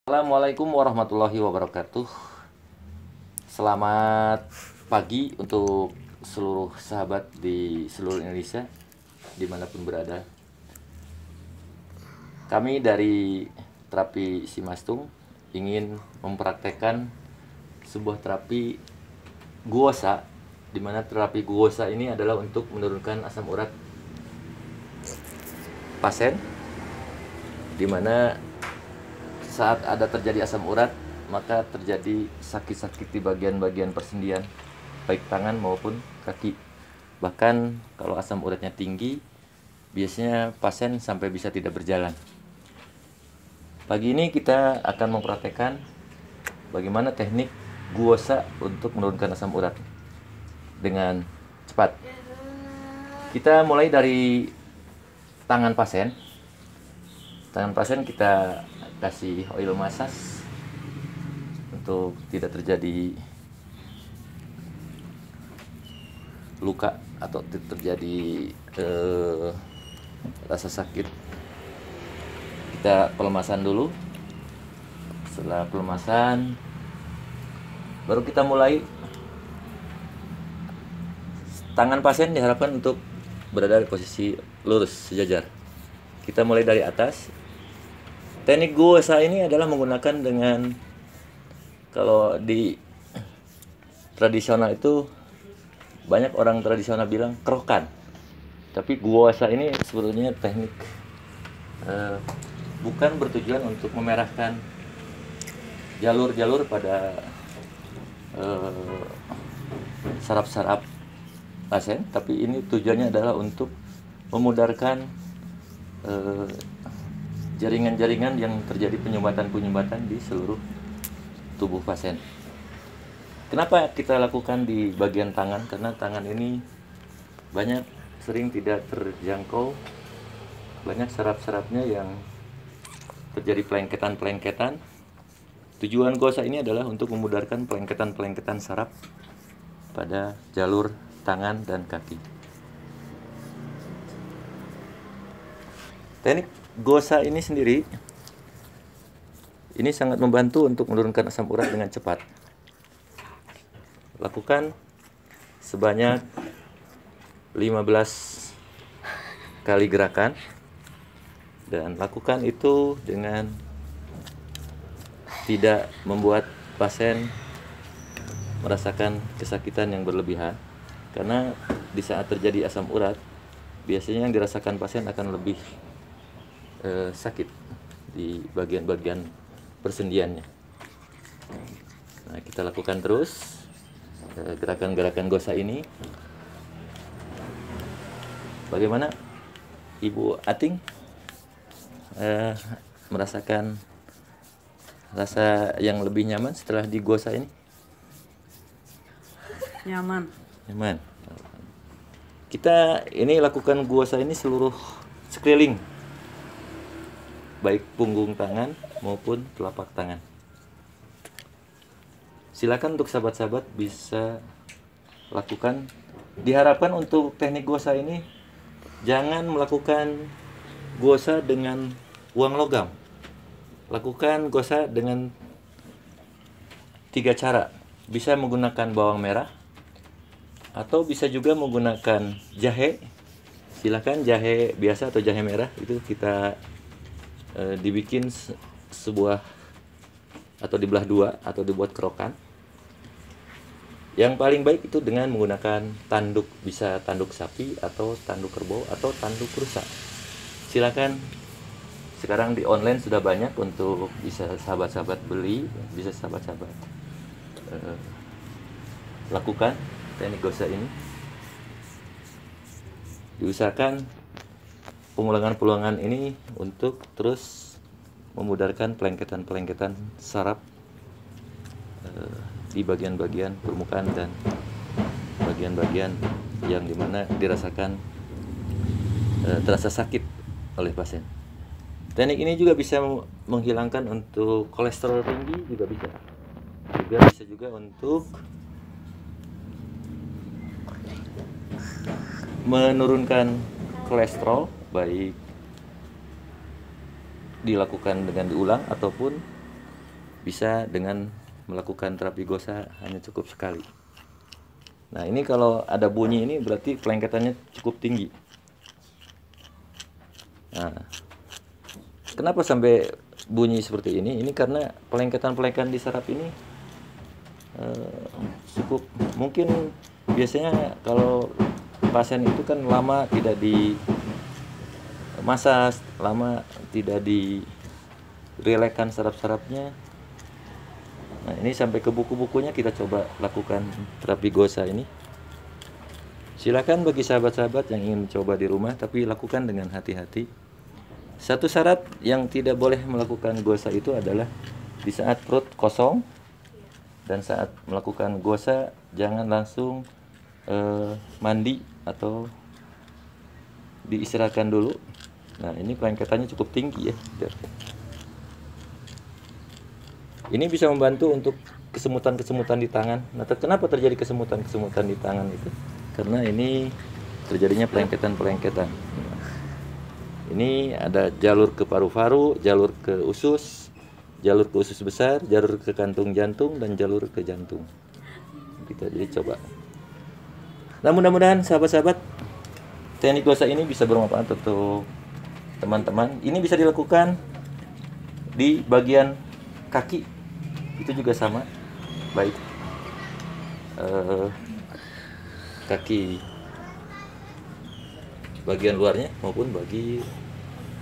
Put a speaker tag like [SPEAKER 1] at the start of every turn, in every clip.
[SPEAKER 1] Assalamualaikum warahmatullahi wabarakatuh. Selamat pagi untuk seluruh sahabat di seluruh Indonesia, dimanapun berada. Kami dari terapi Simastung ingin mempraktekkan sebuah terapi guosa, di mana terapi guosa ini adalah untuk menurunkan asam urat pasien, di mana saat ada terjadi asam urat, maka terjadi sakit-sakit di bagian-bagian persendian, baik tangan maupun kaki. Bahkan kalau asam uratnya tinggi, biasanya pasien sampai bisa tidak berjalan. Pagi ini kita akan mempraktekkan bagaimana teknik guosa untuk menurunkan asam urat dengan cepat. Kita mulai dari tangan pasien. Tangan pasien kita kasih oil massage untuk tidak terjadi luka atau terjadi rasa sakit. Kita pelemasan dulu. Setelah pelemasan, baru kita mulai. Tangan pasien diharapkan untuk berada di posisi lurus sejajar. Kita mulai dari atas. Teknik guosa ini adalah menggunakan dengan, kalau di tradisional itu banyak orang tradisional bilang kerokan, tapi guosa ini sebetulnya teknik bukan bertujuan untuk memerahkan jalur-jalur pada saraf-saraf pasien, tapi ini tujuannya adalah untuk memudarkan jaringan-jaringan yang terjadi penyumbatan-penyumbatan di seluruh tubuh pasien. Kenapa kita lakukan di bagian tangan? Karena tangan ini sering tidak terjangkau, banyak saraf-sarafnya yang terjadi pelengketan-pelengketan. Tujuan guosa ini adalah untuk memudarkan pelengketan-pelengketan saraf pada jalur tangan dan kaki. Teknik guosa ini sendiri ini sangat membantu untuk menurunkan asam urat dengan cepat. Lakukan sebanyak 15 kali gerakan, dan lakukan itu dengan tidak membuat pasien merasakan kesakitan yang berlebihan, karena di saat terjadi asam urat biasanya yang dirasakan pasien akan lebih sakit di bagian-bagian persendiannya. Nah, kita lakukan terus gerakan-gerakan guosa ini. Bagaimana Ibu Ating merasakan rasa yang lebih nyaman setelah di guosa ini?
[SPEAKER 2] Nyaman.
[SPEAKER 1] Kita ini lakukan guosa ini seluruh sekeliling, baik punggung tangan maupun telapak tangan. Silakan untuk sahabat-sahabat bisa lakukan. Diharapkan untuk teknik guosa ini jangan melakukan guosa dengan uang logam. Lakukan guosa dengan 3 cara. Bisa menggunakan bawang merah, atau bisa juga menggunakan jahe. Silakan jahe biasa atau jahe merah, itu kita dibikin sebuah atau dibelah 2 atau dibuat kerokan. Yang paling baik itu dengan menggunakan tanduk, bisa tanduk sapi atau tanduk kerbau atau tanduk rusa. Silakan, sekarang di online sudah banyak untuk bisa sahabat-sahabat beli, bisa sahabat-sahabat lakukan teknik guosa ini. Diusahakan pengulangan-pengulangan ini untuk terus memudarkan pelengketan-pelengketan saraf di bagian-bagian permukaan dan bagian-bagian yang dimana dirasakan terasa sakit oleh pasien. Teknik ini juga bisa menghilangkan untuk kolesterol tinggi, juga bisa juga untuk menurunkan kolesterol, baik dilakukan dengan diulang ataupun bisa dengan melakukan terapi gosa hanya cukup sekali. Nah, ini kalau ada bunyi ini berarti pelengketannya cukup tinggi. Nah, kenapa sampai bunyi seperti ini? Ini karena pelengketan-pelengketan di saraf ini cukup, mungkin biasanya kalau pasien itu kan lama tidak di masas, lama tidak di rilekkan saraf-sarafnya. Nah, ini sampai ke buku-bukunya kita coba lakukan terapi gosa ini. Silakan bagi sahabat-sahabat yang ingin mencoba di rumah, tapi lakukan dengan hati-hati. Satu syarat yang tidak boleh melakukan gosa itu adalah di saat perut kosong, dan saat melakukan gosa jangan langsung mandi atau diistirahatkan dulu. Nah, ini pelengketannya cukup tinggi ya. Ini bisa membantu untuk kesemutan-kesemutan di tangan. Nah, kenapa terjadi kesemutan-kesemutan di tangan itu? Karena ini terjadinya pelengketan-pelengketan. Ini ada jalur ke paru-paru, jalur ke usus besar, jalur ke kantung jantung, dan jalur ke jantung. Kita jadi coba. Nah, mudah-mudahan sahabat-sahabat, teknik gosa ini bisa bermanfaat untuk teman-teman. Ini bisa dilakukan di bagian kaki. Itu juga sama, baik kaki bagian luarnya maupun bagi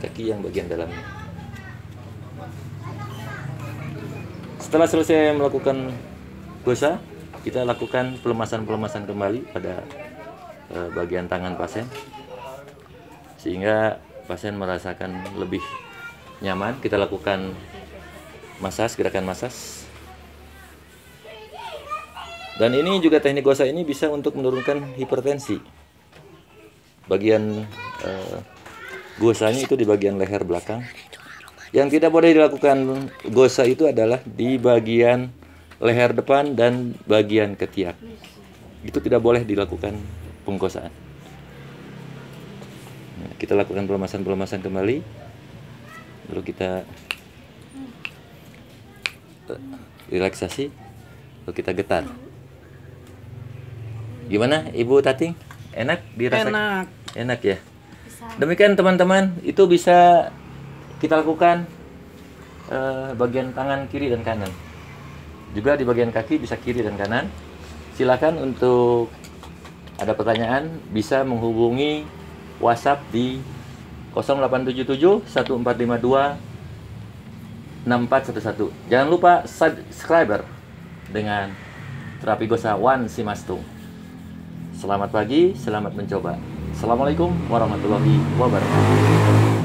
[SPEAKER 1] kaki yang bagian dalamnya. Setelah selesai melakukan gosa, kita lakukan pelemasan kembali pada bagian tangan pasien sehingga pasien merasakan lebih nyaman. Kita lakukan gerakan masas. Dan ini juga teknik gosa ini bisa untuk menurunkan hipertensi. Bagian gosanya itu di bagian leher belakang. Yang tidak boleh dilakukan gosa itu adalah di bagian leher depan dan bagian ketiak. Itu tidak boleh dilakukan penggosaan. Nah, kita lakukan pelemasan kembali. Lalu kita relaksasi. Lalu kita getar. Gimana Ibu Tating? Enak dirasakan? Enak ya? Demikian teman-teman, itu bisa kita lakukan bagian tangan kiri dan kanan. Juga di bagian kaki bisa kiri dan kanan. Silakan untuk ada pertanyaan bisa menghubungi WhatsApp di 0877 1452 6411. Jangan lupa subscriber dengan terapi gosa Wan Simastung. Selamat pagi, selamat mencoba. Assalamualaikum warahmatullahi wabarakatuh.